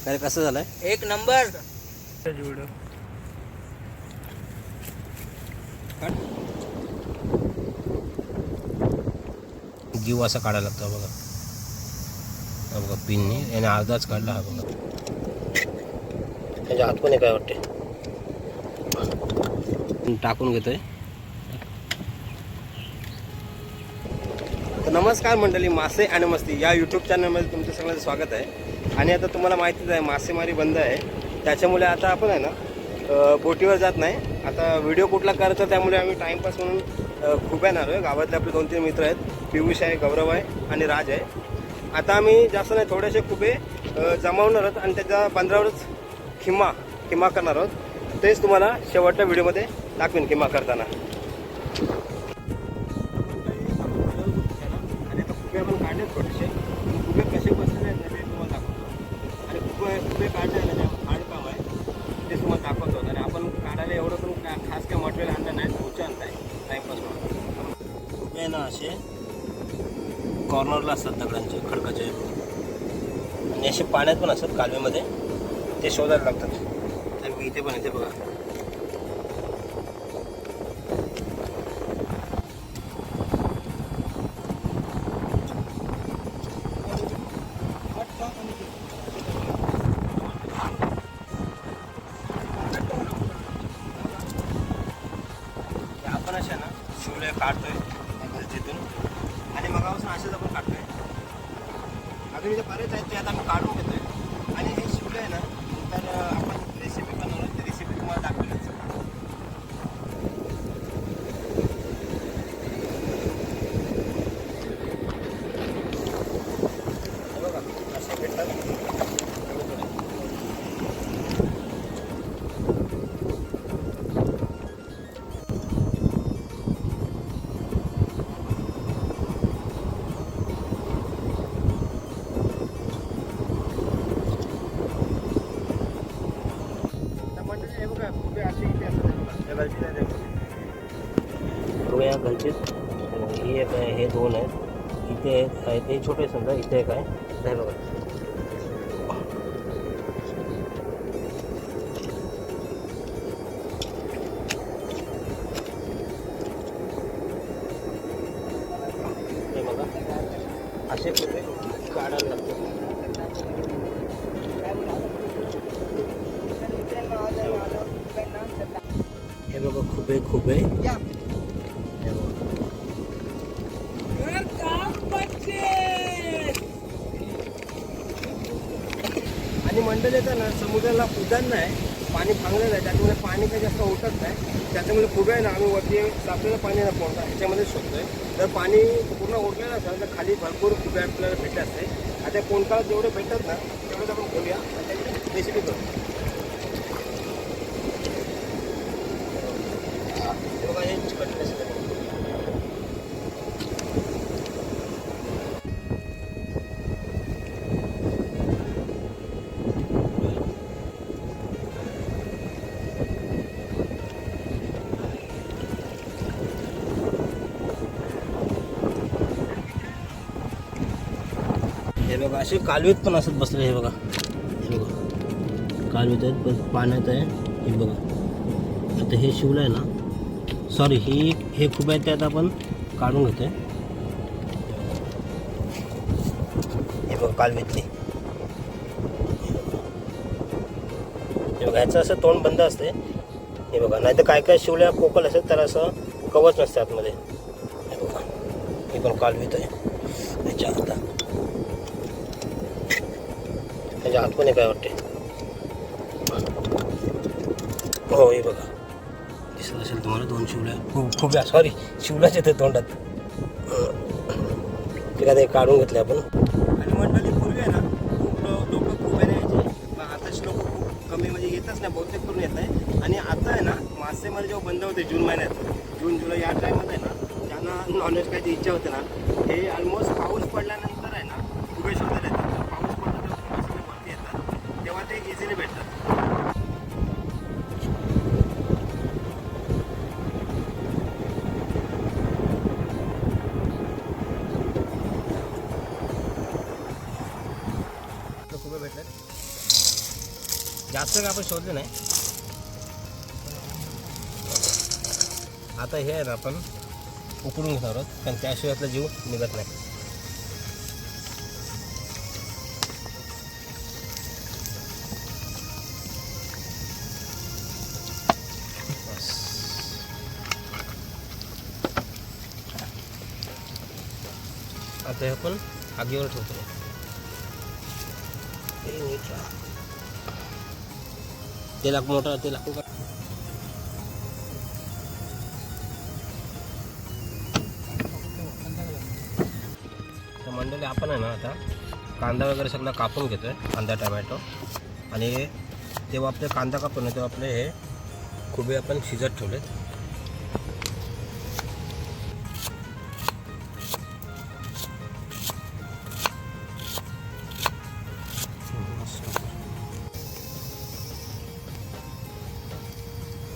काय कसं झालंय? एक नंबर. जीव असा काढायला लागतो बघा. हा बघा पिनने याने अर्धाच काढला. हा बघा त्याच्या हात पण काय वाटते टाकून घेतोय. तर नमस्कार मंडळी, मासे आणि मस्ती या यूट्यूब चॅनलमध्ये तुमचं सगळ्यांचं स्वागत आहे. आणि आता तुम्हाला माहितीच आहे मासेमारी बंद आहे, त्याच्यामुळे आता आपण आहे ना बोटीवर जात नाही. आता व्हिडिओ कुठला करायचा, त्यामुळे आम्ही टाईमपास म्हणून खुब्यान आलो आहे. गावातले आपले 2-3 मित्र आहेत, पियुष आहे, गौरव आहे आणि राज आहे. आता आम्ही जास्त नाही थोडेसे खुबे जमावणार आहोत आणि त्याच्या बंदरावरच खिमा करणार आहोत. तेच तुम्हाला शेवटच्या व्हिडिओमध्ये दाखवेन खिमा करताना. आपण काढले थोडेसे खुबे कसे बसलेले आहेत ते तुम्हाला दाखवतो. आणि खुबे काढले ना हार्ड काम आहे ते तुम्हाला दाखवतो. आणि आपण काढायला एवढं पण खास काय मटेरियल आणलं नाही, पुढच्या आणताय टाईमपास म्हणून. खुबे ना असे कॉर्नरला असतात दगडांचे, खडकाचे, आणि असे पाण्यात पण असतात कालव्यामध्ये, ते शोधायला लागतात. तर इथे पण येते बघा. आपण अशा ना शिवले काढतोय गलतीतून, आणि मगापासून असेच आपण काढतोय. अजून इथे बरेच आहेत ते आता आम्ही काढून घेतोय. आणि हे शिवले आहे ना, तर आपण रेसिपी बनवली, ती रेसिपी तुम्हाला दाखवलीच. बघा असे भेटतात. हे बघा खुबे असे इथे असतात, त्या गलतीत आहे या गलतीत. ही एक आहे, हे दोन आहेत, इथे एक आहे, ते छोटे समजा, इथे एक आहे. हे बघा हे बघा असे खुबे काढायला लागतात. हे बघा खुबे आणि मंडळ येतं ना, समुद्राला उदान नाही, पाणी फांगलेलं आहे, त्याच्यामुळे पाणी काही जास्त उठत नाही. त्याच्यामुळे खुबे आहे ना, आम्ही वरती आपल्याला पाणी ना पोहता ह्याच्यामध्ये शोधतोय. जर पाणी पूर्ण उठलेलं असेल तर खाली भरपूर खुबे आपल्याला भेटत असते. आता कोणकाळात जेवढे भेटतात ना तेवढेच आपण घेऊया आणि त्याची रेसिपी करू. बघा हे चिकट रेसिपी. हे बघा असे कालवीत पण असत बसले. हे बघा कालवीत आहेत, पण पाण्यात आहे. हे बघा आता हे शिवलं आहे ना, सॉरी हे खूप आहेत, ते आता आपण काढून घेतोय. हे बघा कालवीतली. हे बघा ह्याचं असं तोंड बंद असते. हे बघा, नाही तर काय शिवल्या पोकल असेल तर असं कवच नसते आतमध्ये. हे बघा हे पण कालवीत आहे. ह्याच्या हात पण काय वाटते. हो हे बघा दिसत असेल तुम्हाला, 2 शिवल्या खूप सॉरी शिवल्याच येते तोंडात. ते काय काढून घेतले आपण. आणि मंडळी पूर्वी आहे ना खूप लोक खूप यायचे, पण आताची लोक खूप कमी, म्हणजे येतच नाही, बहुतेक करून येत नाही. आणि आता आहे ना मासेमारी जेव्हा बंद होते जून महिन्यात, जून जुलै या टाईममध्ये आहे ना, ज्यांना नॉनव्हेज खायची इच्छा होते ना, हे ऑलमोस्ट पाऊस पडल्यानंतर आहे ना खुबे शोधायला येतात. पाऊस पडला तेव्हा खुबे वरती येतात, तेव्हा ते इझिली भेटतात. खुबे भेटले. जास्त काय आपण शोधले नाही. आता हे आहे ना आपण उकडून घेणार आहोत, कारण त्याशिवाय आपला जीव निघत नाही. आता हे आपण आगीवर ठेवतो. तेल मोठा तेल का तर मंडळी आपण आहे ना आता कांदा वगैरे सगळं कापून घेतोय. कांदा टमॅटो आणि तेव्हा आपले कांदा कापून तेव्हा आपले हे खुबे आपण शिजत ठेवलेत.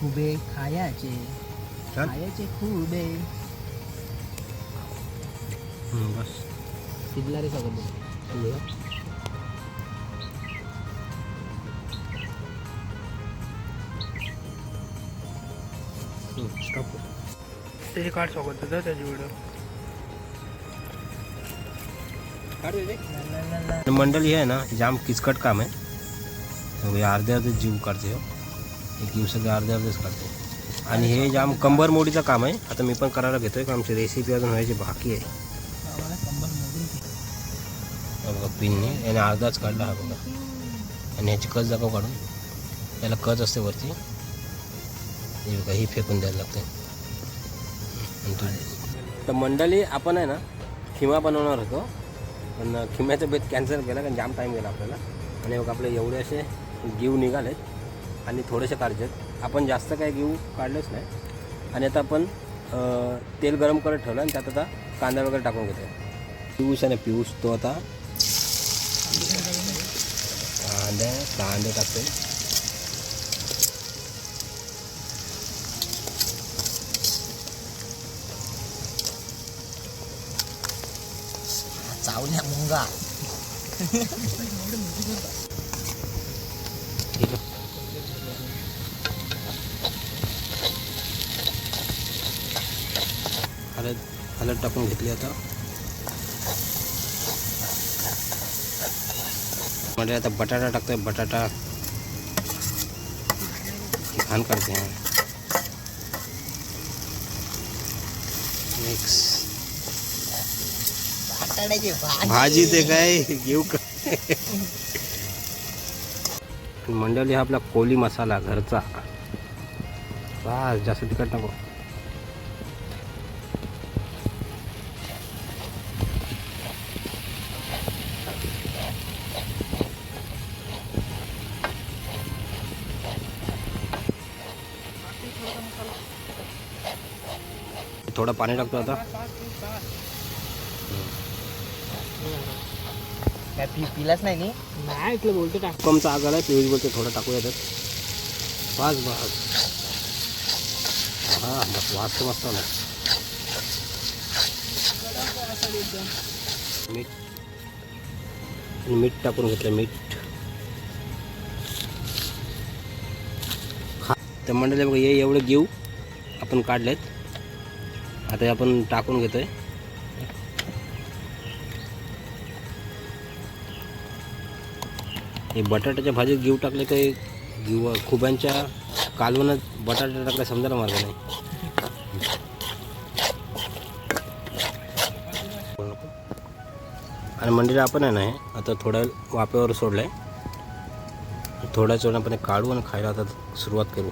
खुबे खायाचे खुबे. बस शिजला रे सगळं. त्याची काढ सोबत त्याची व्हिडिओ मंडळी आहे ना जाम किचकट काम आहे. अर्धे अर्धे जीव काढते. एक जीव सगळे अर्धे अर्धेच काढते आणि हे जाम कंबर मोडीचं काम आहे. आता मी पण करायला घेतोय का आमची रेसिपी अजून व्हायची बाकी आहे. बघा पिनने याने अर्धाच काढला हा बघा. आणि ह्याची कच दाखव काढून. याला कच असते वरती. हे बघा ही फेकून द्यायला लागते. तर मंडळी आपण आहे ना खिमा बनवणार होतो, पण खिम्याचा बेत कॅन्सल केला कारण जाम टाईम गेला आपल्याला. आणि बघा आपले एवढे असे गिव निघालेत आणि थोडेसे काढलेत. आपण जास्त काय गिव काढलेच नाही. आणि आता आपण तेल गरम करत ठेवलं आणि त्यात आता कांदा वगैरे टाकून घेतो. पियूष आहे ना पियूष तो आता कांदे टाकतो. चावल्या मुंगा. हळद टाकून घेतली. आता म्हणजे आता बटाटा टाकतोय. बटाटा घाण काढते. मिक्स भाजी ते काय घेऊ का. मंडळी हा आपला कोली मसाला घरचा. बस जास्त तिखट नको. थोडं पाणी टाकतो आता. काय पिलाच नाही नी. नाही इथलं बोलतो टाक. कमचा आग आलाय. पिऊष बोलते थोडं टाकू याच्यात. बस बस. हां बस वास मस्त आला. मीठ टाकून घेतलं. मीठ तर मंडळी बघा हे एवढं घेऊ आपण काढलेत. आता आपण टाकून घेतोय. हे बटाट्याच्या भाजीत घेऊ टाकले काही घेऊ खुब्यांच्या कालवणात बटाटा टाकला समजायला मार्ग नाही. आणि मंडळी आपण आहे ना आता थोड्या वाफेवर सोडलं आहे. थोड्याच वेळानं आपण काढू आणि खायला आता सुरुवात करू.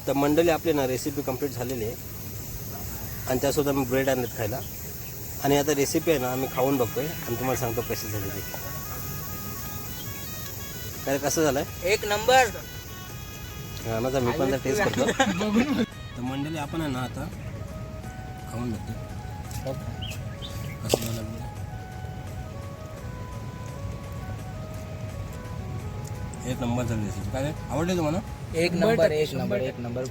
तर मंडळी आपली ना रेसिपी कंप्लीट झालेली आहे. आणि त्यासोबत आम्ही ब्रेड आणलेत खायला. आणि आता रेसिपी आहे ना आम्ही खाऊन बघतोय आणि तुम्हाला सांगतो कशी झाली ती. काय कसं झालं आहे. एक नंबर. माझा मी पण टेस्ट करतो. तर मंडळी आपण आहे ना आता खाऊन बघतो कसं झालं. एक नंबर झाली रेसिपी. काय आवडली तुम्हाला. एक नंबर एक नंबर एक नंबर.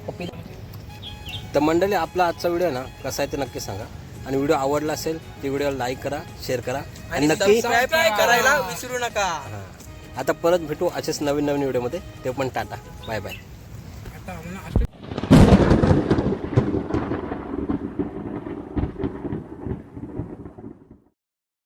तर मंडळी आपला आजचा व्हिडिओ ना कसा आहे ते नक्की सांगा. आणि व्हिडिओ आवडला असेल तर व्हिडिओला लाईक करा, शेअर करा आणि नक्की करायला विसरू नका. हां. आता परत भेटू असेच नवीन व्हिडिओमध्ये. ते पण टाटा, बाय बाय. आता आम्हाला